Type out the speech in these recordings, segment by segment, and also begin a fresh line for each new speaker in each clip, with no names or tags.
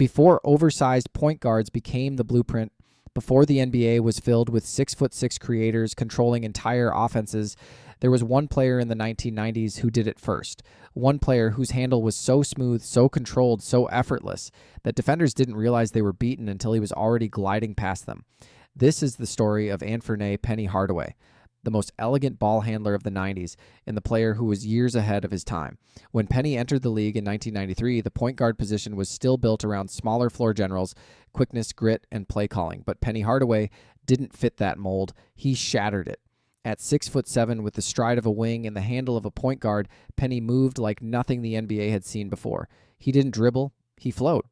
Before oversized point guards became the blueprint, before the NBA was filled with 6'6" creators controlling entire offenses, there was one player in the 1990s who did it first. One player whose handle was so smooth, so controlled, so effortless that defenders didn't realize they were beaten until he was already gliding past them. This is the story of Anthony Penny Hardaway, the most elegant ball handler of the 90s and the player who was years ahead of his time. When Penny entered the league in 1993, the point guard position was still built around smaller floor generals, quickness, grit, and play calling. But Penny Hardaway didn't fit that mold. He shattered it. At 6'7", with the stride of a wing and the handle of a point guard, Penny moved like nothing the NBA had seen before. He didn't dribble, he flowed.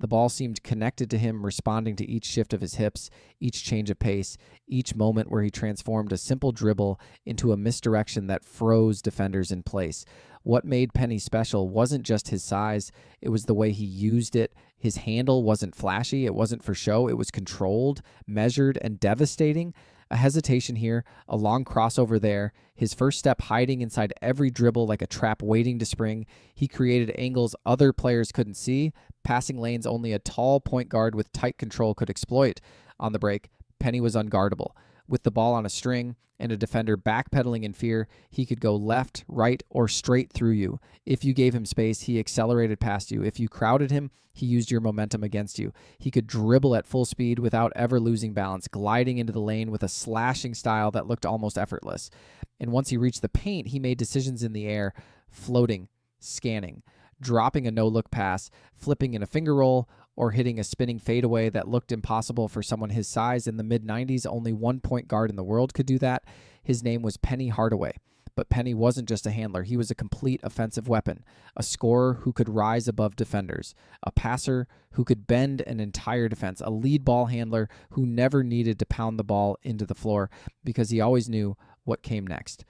The ball seemed connected to him, responding to each shift of his hips, each change of pace, each moment where he transformed a simple dribble into a misdirection that froze defenders in place. What made Penny special wasn't just his size, it was the way he used it. His handle wasn't flashy, it wasn't for show, it was controlled, measured, and devastating. A hesitation here, a long crossover there, his first step hiding inside every dribble like a trap waiting to spring. He created angles other players couldn't see, passing lanes only a tall point guard with tight control could exploit. On the break, Penny was unguardable. With the ball on a string and a defender backpedaling in fear, he could go left, right, or straight through you. If you gave him space, he accelerated past you. If you crowded him, he used your momentum against you. He could dribble at full speed without ever losing balance, gliding into the lane with a slashing style that looked almost effortless. And once he reached the paint, he made decisions in the air, floating, scanning, dropping a no-look pass, flipping in a finger roll, or hitting a spinning fadeaway that looked impossible for someone his size. In the mid-90s, only one point guard in the world could do that. His name was Penny Hardaway. But Penny wasn't just a handler. He was a complete offensive weapon, a scorer who could rise above defenders, a passer who could bend an entire defense, a lead ball handler who never needed to pound the ball into the floor because he always knew what came next.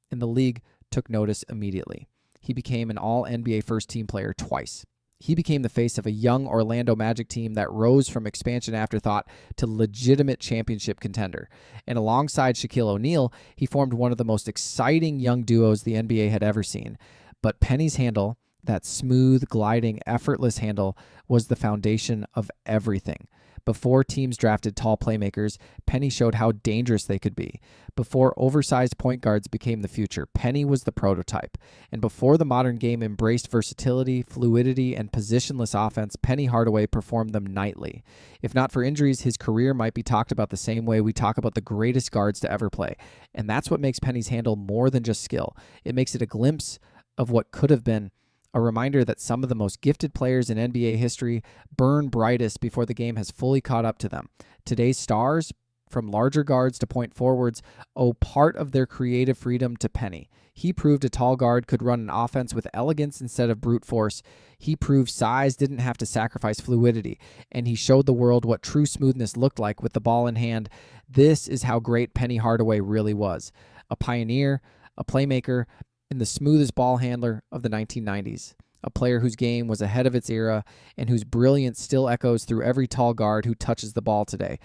And the league took notice immediately. He became an all-NBA first-team player twice. He became the face of a young Orlando Magic team that rose from expansion afterthought to legitimate championship contender. And alongside Shaquille O'Neal, he formed one of the most exciting young duos the NBA had ever seen. But Penny's handle, that smooth, gliding, effortless handle, was the foundation of everything. Before teams drafted tall playmakers, Penny showed how dangerous they could be. Before oversized point guards became the future, Penny was the prototype. And before the modern game embraced versatility, fluidity, and positionless offense, Penny Hardaway performed them nightly. If not for injuries, his career might be talked about the same way we talk about the greatest guards to ever play. And that's what makes Penny's handle more than just skill. It makes it a glimpse of what could have been, a reminder that some of the most gifted players in NBA history burn brightest before the game has fully caught up to them. Today's stars, from larger guards to point forwards, owe part of their creative freedom to Penny. He proved a tall guard could run an offense with elegance instead of brute force. He proved size didn't have to sacrifice fluidity, and he showed the world what true smoothness looked like with the ball in hand. This is how great Penny Hardaway really was. A pioneer, a playmaker, and the smoothest ball handler of the 1990s, a player whose game was ahead of its era and whose brilliance still echoes through every tall guard who touches the ball today.